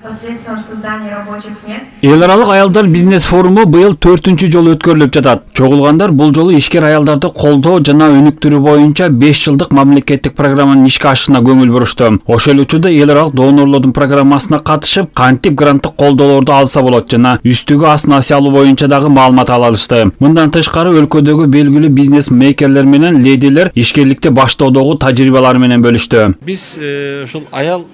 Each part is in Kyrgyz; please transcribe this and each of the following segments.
посредством создания рабочих мест. Эл аралык аялдар бизнес форуму быйыл 4-нчү жолу өткөрүлүп жатат. Чогулгандар бул жолу ишкер аялдарды колдоо жана өнүктүрүү боюнча 5 жылдык мамлекеттик программанын ишке ашышына көңүл бурушту. Ошол учурда эл аралык донорлордун программасына катышып, кантип гранттык колдоолорду алса болот жана үстүгү ас насыя алуу боюнча дагы маалымат ала алышты. Мындан тышкары өлкөдөгү белгилүү бизнес мейкерлер менен ледилер ишкерликти баштоодогу тажрыйбалары менен бөлүштү. Биз ушул аял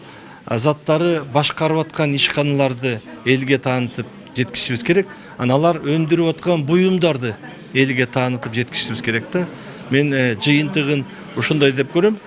заттары башкарып аткан ишканаларды элге таанытып жеткизишибиз керек. Алар өндүрүп аткан буюмдарды элге таанытып жеткизишибиз керек да. Мен жыйынтыгын ушундай деп көрөм.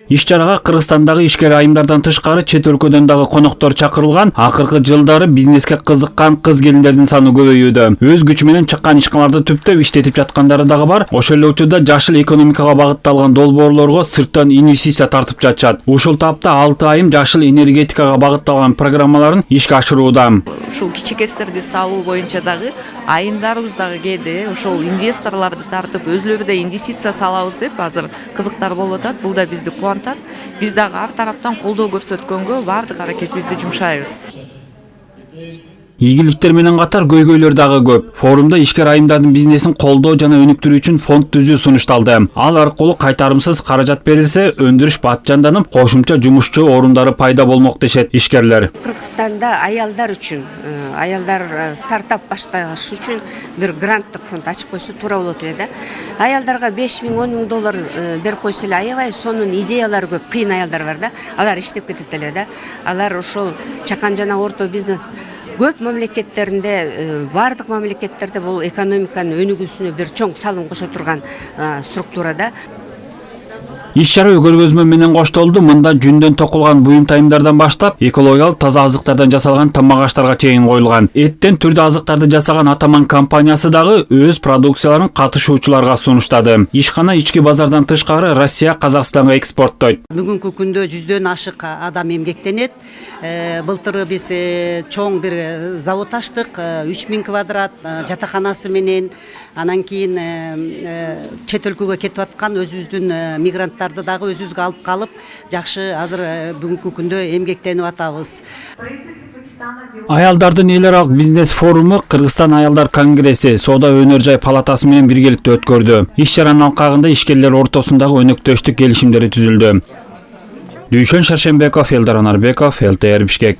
Иш-чарага Кыргызстандагы ишкер айымдардан тышкары чет өлкөдөн дагы коноктор чакырылган. Акыркы жылдары бизнеске кызыккан кыз-келиндердин саны көбөйүүдө. Өз күчү менен чыккан ишканаларды түптөп иштетип жаткандары дагы бар. Ошол эле учурда жашыл экономикага багытталган долбоорлорго сырттан инвестиция тартып жатышат. Ушул тапта 6 айым жашыл энергетикага багытталган программаларын ишке ашырууда. Ушул кичикестерди салуу боюнча дагы айымдарыбыз дагы кээде ошол инвесторлорду тартып өзлөрү да инвестиция салабыз деп азыр кызыктар болуп атат. Бул да бизди кубантат. Биз дагы ар тараптан колдоо көрсөткөнгө баардык аракетибизди жумшайбыз. Ийгиликтер менен катар көйгөйлөр дагы көп. Форумда ишкер айымдардын бизнесин колдоо жана өнүктүрүү үчүн фонд түзүү сунушталды. Ал аркылуу кайтарымсыз каражат берилсе, өндүрүш бат-жанданып, кошумча жумушчу орундары пайда болмок дешет ишкерлер. Кыргызстанда аялдар үчүн, аялдар стартап башташ үчүн бир гранттык фонд ачып койсо туура болот эле да. Аялдарга 5 миң, 10 миң доллар берип койсо эле аябай сонун идеялары көп, кыйын аялдар бар да. Алар иштеп кетет эле да. Алар ошол чакан жана орто бизнес көп мамлекеттеринде, бардык мамлекеттерде бул экономиканын өнүгүүсүнө бир чоң салым кошо турган структурада. Иш-чара көргөзмө менен коштолду. Мында жүндөн токулган буюм тайымдардан баштап, экологиялык таза азыктардан жасалган тамак аштарга чейин коюлган. Эттен түрдүү азыктарды жасаган Атаман компаниясы дагы өз продукцияларын катышуучуларга сунуштады. Ишкана ички базардан тышкары Россия, Казакстанга экспорттойт. Бүгүнкү күндө 100дөн ашык адам эмгектенет. Былтыр биз чоң бир завод ачтык, 3000 квадрат жатаканасы менен. Анан кийин чет өлкөгө кетип аткан өзүбүздүн мигранттарды дагы өзүбүзгө алып калып, жакшы азыр бүгүнкү күндө эмгектенип атабыз. Аялдардын эл аралык бизнес форуму Кыргызстан аялдар конгресси Соода өнөр жай палатасы менен биргеликте өткөрдү. Иш-чаранын алкагында ишкерлер ортосундагы өнөктөштүк келишимдери түзүлдү. Дүйшөн Шаршембеков, Элдар Анарбеков, ЛТР Бишкек.